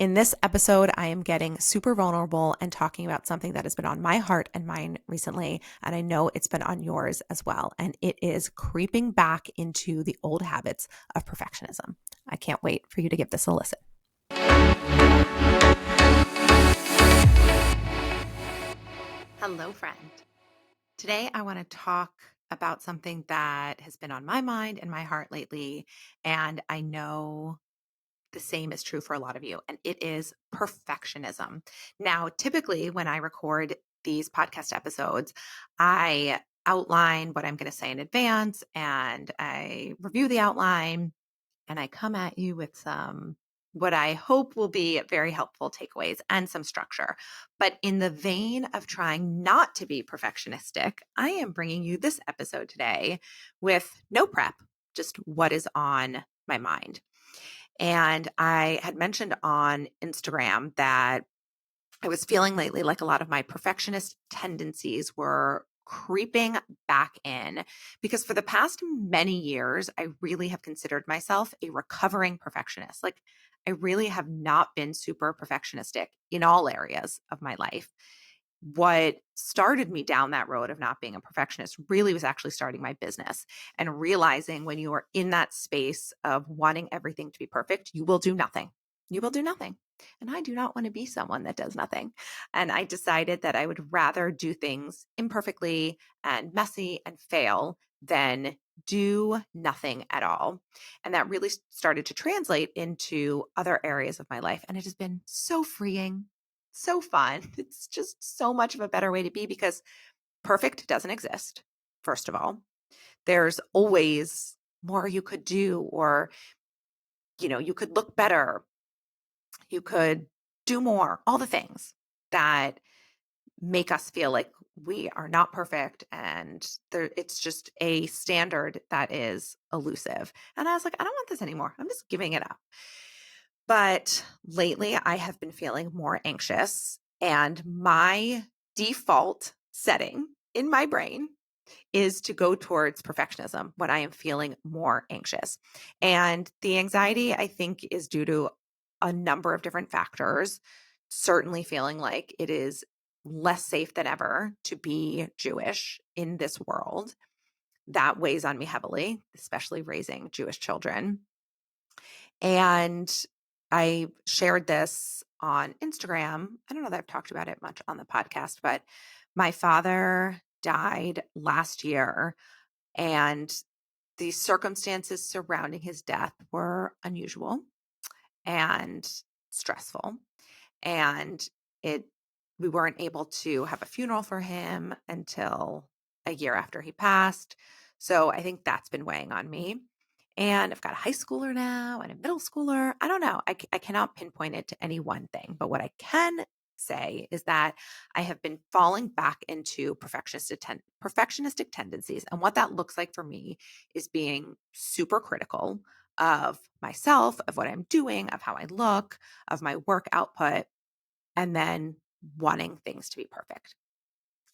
In this episode, I am getting super vulnerable and talking about something that has been on my heart and mind recently. And I know it's been on yours as well. And it is creeping back into the old habits of perfectionism. I can't wait for you to give this a listen. Hello, friend. Today, I want to talk about something that has been on my mind and my heart lately. And I know the same is true for a lot of you, and it is perfectionism. Now, typically, when I record these podcast episodes, I outline what I'm going to say in advance and I review the outline and I come at you with some what I hope will be very helpful takeaways and some structure. But in the vein of trying not to be perfectionistic, I am bringing you this episode today with no prep, just what is on my mind. And I had mentioned on Instagram that I was feeling lately like a lot of my perfectionist tendencies were creeping back in because for the past many years, I really have considered myself a recovering perfectionist. Like, I really have not been super perfectionistic in all areas of my life. What started me down that road of not being a perfectionist really was actually starting my business and realizing when you are in that space of wanting everything to be perfect, you will do nothing. You will do nothing. And I do not want to be someone that does nothing. And I decided that I would rather do things imperfectly and messy and fail than do nothing at all. And that really started to translate into other areas of my life. And it has been so freeing, so fun. It's just so much of a better way to be because perfect doesn't exist, first of all. There's always more you could do, or, you could look better. You could do more, all the things that make us feel like we are not perfect. And it's just a standard that is elusive. And I was like, I don't want this anymore. I'm just giving it up. But lately, I have been feeling more anxious, and my default setting in my brain is to go towards perfectionism when I am feeling more anxious. And the anxiety, I think, is due to a number of different factors. Certainly feeling like it is less safe than ever to be Jewish in this world. That weighs on me heavily, especially raising Jewish children. And I shared this on Instagram. I don't know that I've talked about it much on the podcast, but my father died last year, and the circumstances surrounding his death were unusual and stressful. And we weren't able to have a funeral for him until a year after he passed. So I think that's been weighing on me. And I've got a high schooler now and a middle schooler. I don't know. I cannot pinpoint it to any one thing. But what I can say is that I have been falling back into perfectionistic tendencies. And what that looks like for me is being super critical of myself, of what I'm doing, of how I look, of my work output, and then wanting things to be perfect.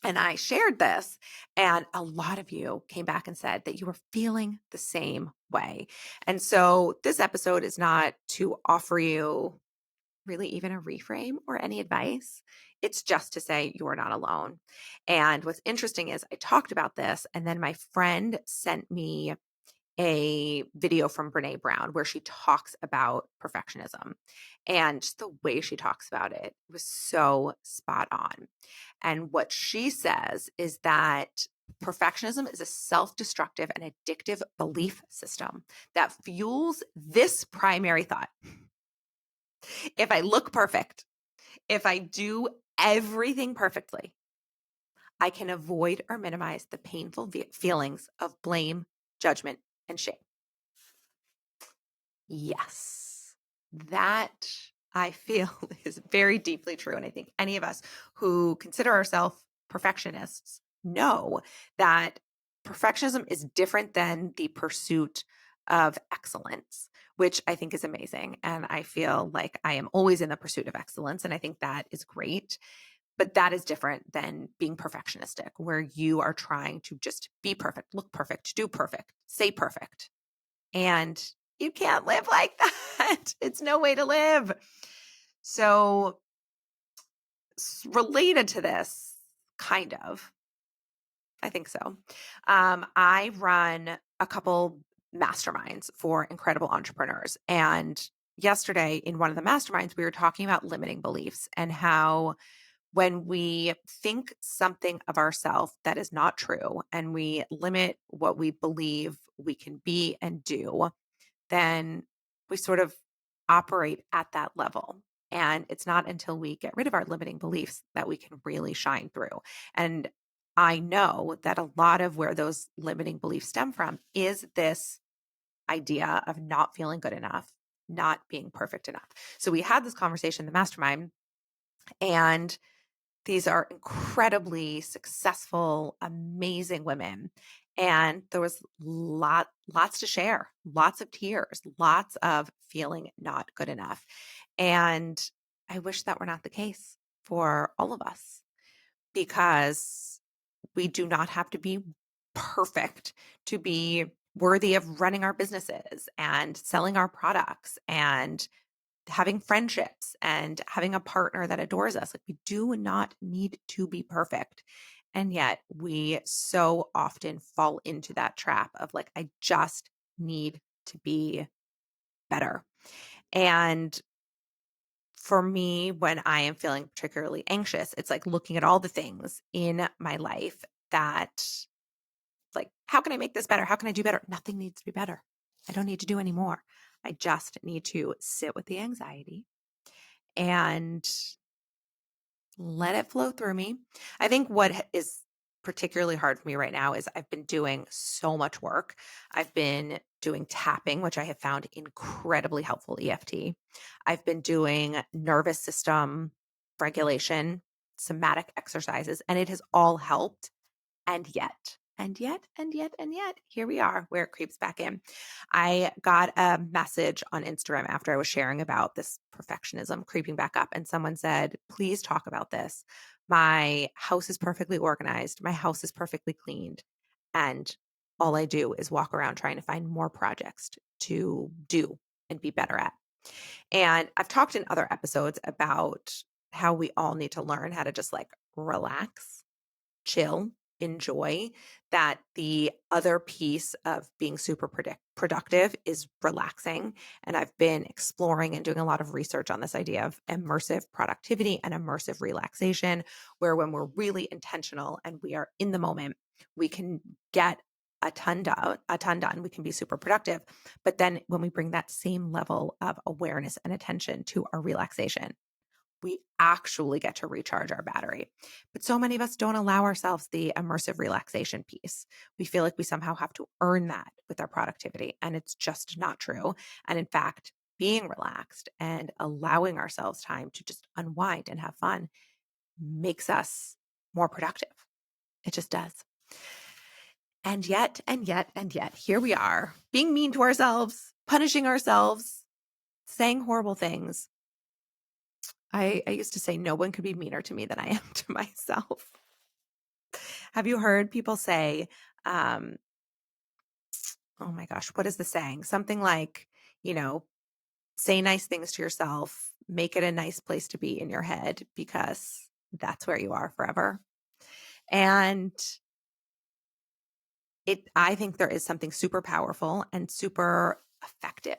And I shared this, and a lot of you came back and said that you were feeling the same way. And so this episode is not to offer you really even a reframe or any advice. It's just to say you're not alone. And what's interesting is I talked about this, and then my friend sent me a video from Brene Brown where she talks about perfectionism, and just the way she talks about it was so spot on. And what she says is that perfectionism is a self-destructive and addictive belief system that fuels this primary thought. If I look perfect, if I do everything perfectly, I can avoid or minimize the painful feelings of blame, judgment, and shame. Yes, that I feel is very deeply true. And I think any of us who consider ourselves perfectionists know that perfectionism is different than the pursuit of excellence, which I think is amazing. And I feel like I am always in the pursuit of excellence. And I think that is great. But that is different than being perfectionistic, where you are trying to just be perfect, look perfect, do perfect, say perfect. And you can't live like that. It's no way to live. So, related to this, kind of, I think so. I run a couple masterminds for incredible entrepreneurs. And yesterday, in one of the masterminds, we were talking about limiting beliefs and how when we think something of ourselves that is not true and we limit what we believe we can be and do, then we sort of operate at that level. And it's not until we get rid of our limiting beliefs that we can really shine through. And I know that a lot of where those limiting beliefs stem from is this idea of not feeling good enough, not being perfect enough. So we had this conversation in the mastermind, and these are incredibly successful, amazing women. And there was lots to share, lots of tears, lots of feeling not good enough. And I wish that were not the case for all of us, because we do not have to be perfect to be worthy of running our businesses and selling our products and having friendships and having a partner that adores us. Like, we do not need to be perfect. And yet we so often fall into that trap of like, I just need to be better. And for me, when I am feeling particularly anxious, it's like looking at all the things in my life that, like, how can I make this better? How can I do better? Nothing needs to be better. I don't need to do any more. I just need to sit with the anxiety and let it flow through me. I think what is particularly hard for me right now is I've been doing so much work. I've been doing tapping, which I have found incredibly helpful, EFT. I've been doing nervous system regulation, somatic exercises, and it has all helped. And yet, here we are where it creeps back in. I got a message on Instagram after I was sharing about this perfectionism creeping back up, and someone said, please talk about this. My house is perfectly organized, my house is perfectly cleaned. And all I do is walk around trying to find more projects to do and be better at. And I've talked in other episodes about how we all need to learn how to just like relax, chill, enjoy, that the other piece of being super productive is relaxing. And I've been exploring and doing a lot of research on this idea of immersive productivity and immersive relaxation, where when we're really intentional and we are in the moment, we can get a ton done. We can be super productive. But then when we bring that same level of awareness and attention to our relaxation, we actually get to recharge our battery. But so many of us don't allow ourselves the immersive relaxation piece. We feel like we somehow have to earn that with our productivity, and it's just not true. And in fact, being relaxed and allowing ourselves time to just unwind and have fun makes us more productive. It just does. And yet, here we are, being mean to ourselves, punishing ourselves, saying horrible things. I used to say no one could be meaner to me than I am to myself. Have you heard people say, um, oh my gosh, what is the saying? Something like, you know, say nice things to yourself, make it a nice place to be in your head, because that's where you are forever. And I think there is something super powerful and super effective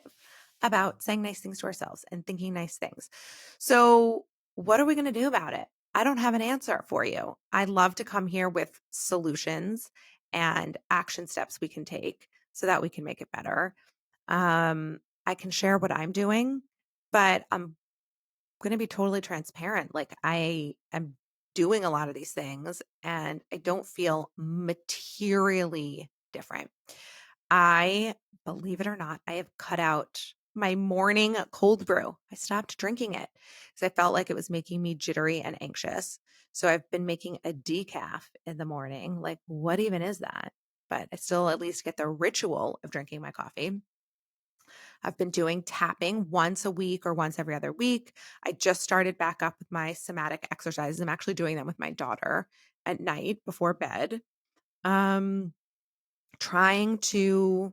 about saying nice things to ourselves and thinking nice things. So, what are we going to do about it? I don't have an answer for you. I'd love to come here with solutions and action steps we can take so that we can make it better. I can share what I'm doing, but I'm going to be totally transparent. Like, I am doing a lot of these things and I don't feel materially different. I, believe it or not, I have cut out my morning cold brew. I stopped drinking it because I felt like it was making me jittery and anxious. So I've been making a decaf in the morning. Like, what even is that? But I still at least get the ritual of drinking my coffee. I've been doing tapping once a week or once every other week. I just started back up with my somatic exercises. I'm actually doing them with my daughter at night before bed. Um, Trying to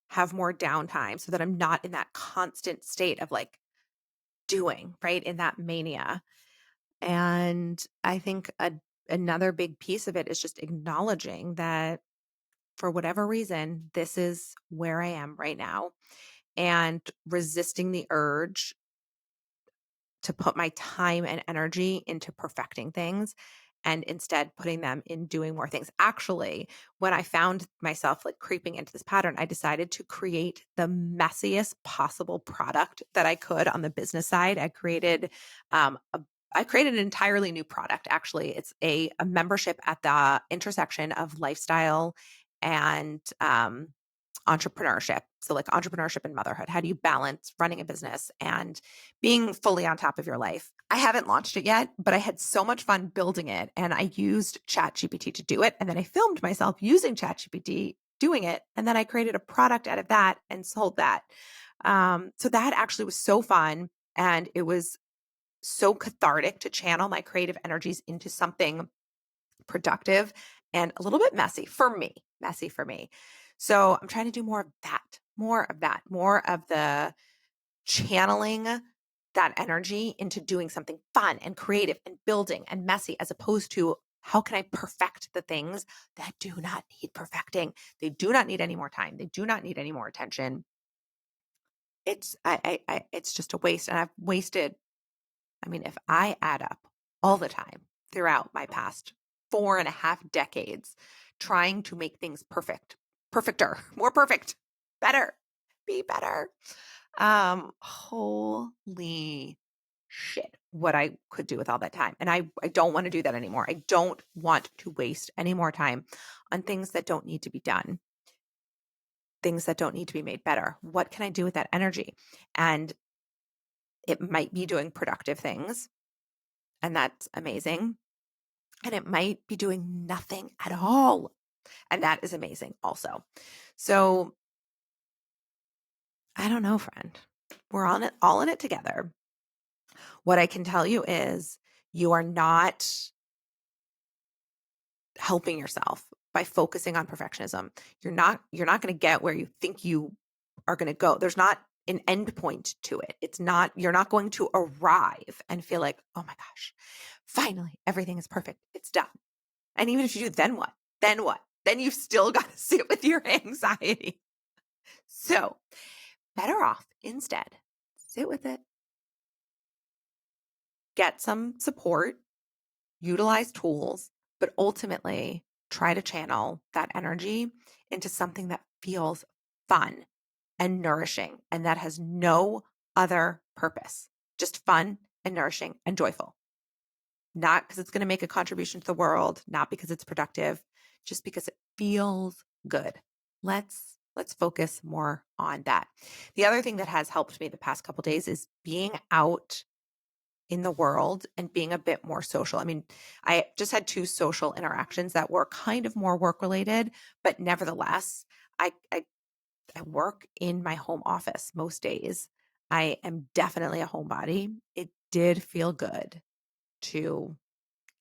have more downtime so that I'm not in that constant state of like doing, right? In that mania. And I think another big piece of it is just acknowledging that for whatever reason, this is where I am right now, and resisting the urge to put my time and energy into perfecting things and instead putting them in doing more things. Actually, when I found myself like creeping into this pattern, I decided to create the messiest possible product that I could on the business side. Um, a I created an entirely new product. Actually, it's a membership at the intersection of lifestyle and entrepreneurship. So, like entrepreneurship and motherhood. How do you balance running a business and being fully on top of your life? I haven't launched it yet, but I had so much fun building it. And I used ChatGPT to do it. And then I filmed myself using ChatGPT doing it. And then I created a product out of that and sold that. So that actually was so fun. And it was so cathartic to channel my creative energies into something productive and a little bit messy for me. So I'm trying to do more of that, more of the channeling that energy into doing something fun and creative and building and messy, as opposed to how can I perfect the things that do not need perfecting? They do not need any more time. They do not need any more attention. It's just a waste. And I've wasted, I mean, if I add up all the time throughout my past 4.5 decades trying to make things perfecter, more perfect, better, be better. Holy shit, what I could do with all that time. And I don't want to do that anymore. I don't want to waste any more time on things that don't need to be done, things that don't need to be made better. What can I do with that energy? And it might be doing productive things, and that's amazing. And it might be doing nothing at all. And that is amazing also. So I don't know, friend. We're on it, all in it together. What I can tell you is you are not helping yourself by focusing on perfectionism. You're not going to get where you think you are going to go. There's not an end point to it. You're not going to arrive and feel like, oh my gosh, finally everything is perfect. It's done. And even if you do, then what? Then what? Then you've still got to sit with your anxiety. So better off instead, sit with it, get some support, utilize tools, but ultimately try to channel that energy into something that feels fun and nourishing and that has no other purpose, just fun and nourishing and joyful. Not because it's going to make a contribution to the world, not because it's productive, just because it feels good. Let's focus more on that. The other thing that has helped me the past couple of days is being out in the world and being a bit more social. I mean, I just had 2 social interactions that were kind of more work related, but nevertheless, I work in my home office most days. I am definitely a homebody. It did feel good to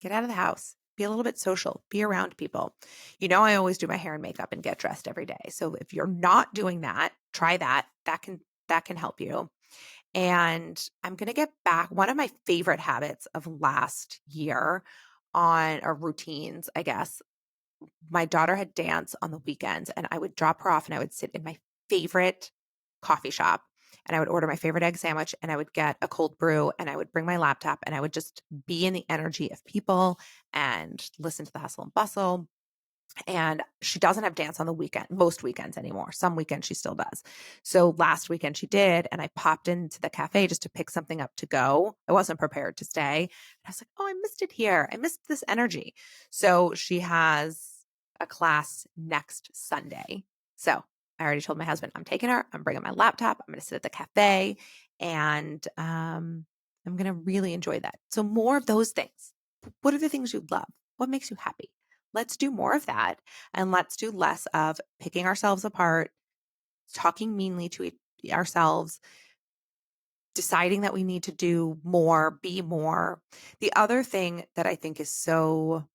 get out of the house, be a little bit social, be around people. I always do my hair and makeup and get dressed every day. So if you're not doing that, try that. That can help you. And I'm going to get back one of my favorite habits of last year on our routines, I guess. My daughter had dance on the weekends, and I would drop her off and I would sit in my favorite coffee shop and I would order my favorite egg sandwich and I would get a cold brew and I would bring my laptop and I would just be in the energy of people and listen to the hustle and bustle. And she doesn't have dance on the weekend, most weekends anymore. Some weekends she still does. So last weekend she did. And I popped into the cafe just to pick something up to go. I wasn't prepared to stay. And I was like, oh, I missed it here. I missed this energy. So she has a class next Sunday. So I already told my husband, I'm taking her. I'm bringing my laptop. I'm going to sit at the cafe and I'm going to really enjoy that. So more of those things. What are the things you love? What makes you happy? Let's do more of that. And let's do less of picking ourselves apart, talking meanly to ourselves, deciding that we need to do more, be more. The other thing that I think is so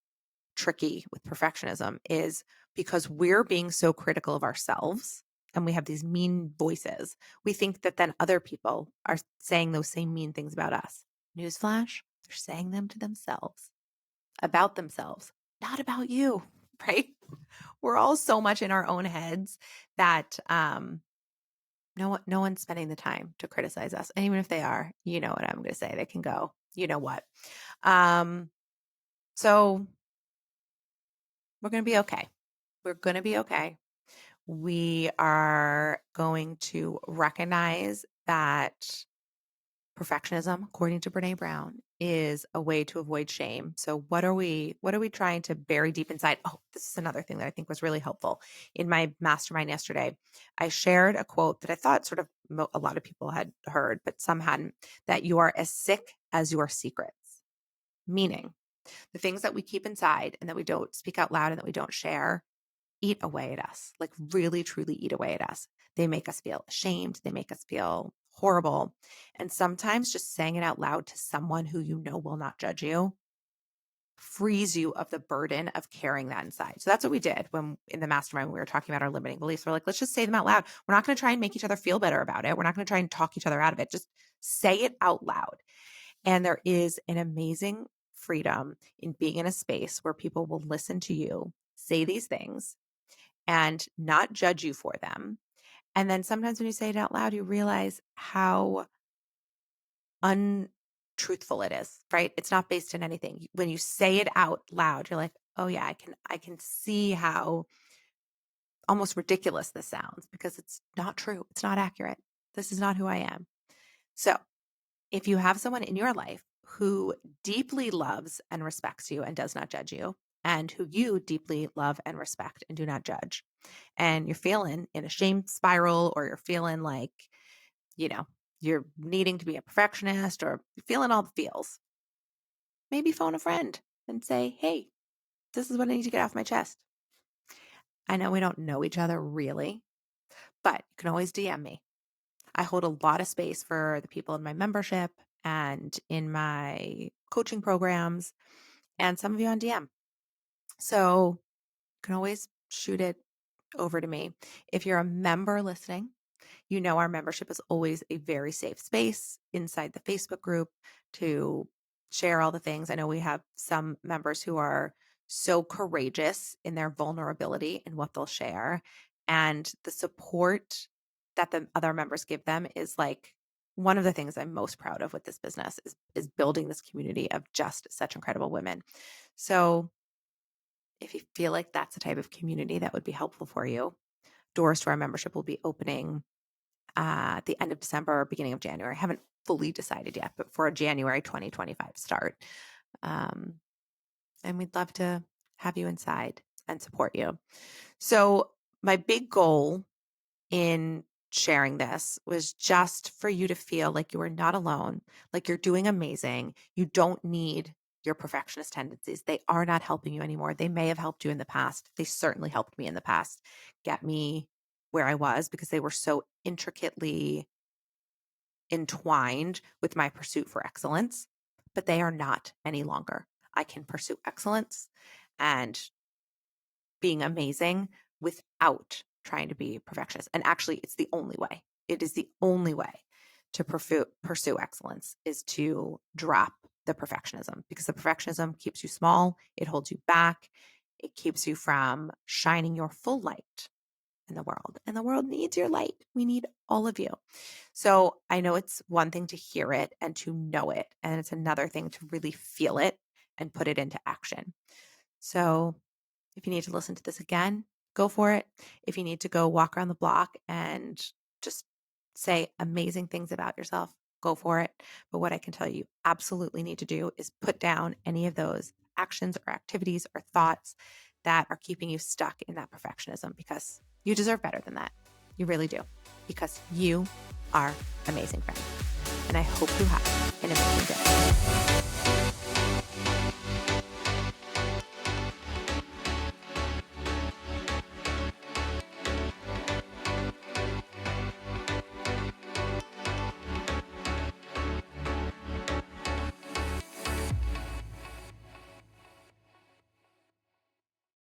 tricky with perfectionism is because we're being so critical of ourselves and we have these mean voices, we think that then other people are saying those same mean things about us. Newsflash, they're saying them to themselves, about themselves, not about you, right? We're all so much in our own heads that no one's spending the time to criticize us. And even if they are, you know what I'm going to say, they can go, you know what? So we're going to be okay. We're going to be okay. We are going to recognize that perfectionism, according to Brene Brown, is a way to avoid shame. So what are we trying to bury deep inside? Oh, this is another thing that I think was really helpful. In my mastermind yesterday, I shared a quote that I thought sort of a lot of people had heard, but some hadn't, that you are as sick as your secrets. Meaning the things that we keep inside and that we don't speak out loud and that we don't share eat away at us, like really, truly eat away at us. They make us feel ashamed. They make us feel horrible. And sometimes just saying it out loud to someone who you know will not judge you frees you of the burden of carrying that inside. So that's what we did when in the mastermind, we were talking about our limiting beliefs. We're like, let's just say them out loud. We're not going to try and make each other feel better about it. We're not going to try and talk each other out of it. Just say it out loud. And there is an amazing freedom in being in a space where people will listen to you say these things and not judge you for them. And then sometimes when you say it out loud, you realize how untruthful it is, right? It's not based in anything. When you say it out loud, you're like, oh yeah, I can see how almost ridiculous this sounds because it's not true. It's not accurate. This is not who I am. So if you have someone in your life who deeply loves and respects you and does not judge you, and who you deeply love and respect and do not judge, and you're feeling in a shame spiral, or you're feeling like, you're needing to be a perfectionist, or you're feeling all the feels, maybe phone a friend and say, hey, this is what I need to get off my chest. I know we don't know each other really, but you can always DM me. I hold a lot of space for the people in my membership and in my coaching programs, and some of you on DM. So you can always shoot it over to me. If you're a member listening, you know our membership is always a very safe space inside the Facebook group to share all the things. I know we have some members who are so courageous in their vulnerability and what they'll share. And the support that the other members give them is like one of the things I'm most proud of with this business is building this community of just such incredible women. So if you feel like that's the type of community that would be helpful for you, doors to our membership will be opening at the end of December or beginning of January. I haven't fully decided yet, but for a January 2025 start. And we'd love to have you inside and support you. So my big goal in sharing this was just for you to feel like you are not alone, like you're doing amazing. You don't need your perfectionist tendencies. They are not helping you anymore. They may have helped you in the past. They certainly helped me in the past get me where I was because they were so intricately entwined with my pursuit for excellence, but they are not any longer. I can pursue excellence and being amazing without trying to be perfectionist. And actually, it's the only way. It is the only way to pursue excellence is to drop the perfectionism, because the perfectionism keeps you small. It holds you back. It keeps you from shining your full light in the world. And the world needs your light. We need all of you. So I know it's one thing to hear it and to know it, and it's another thing to really feel it and put it into action. So if you need to listen to this again, go for it. If you need to go walk around the block and just say amazing things about yourself, go for it. But what I can tell you absolutely need to do is put down any of those actions or activities or thoughts that are keeping you stuck in that perfectionism, because you deserve better than that. You really do, because you are amazing, friend. And I hope you have an amazing day.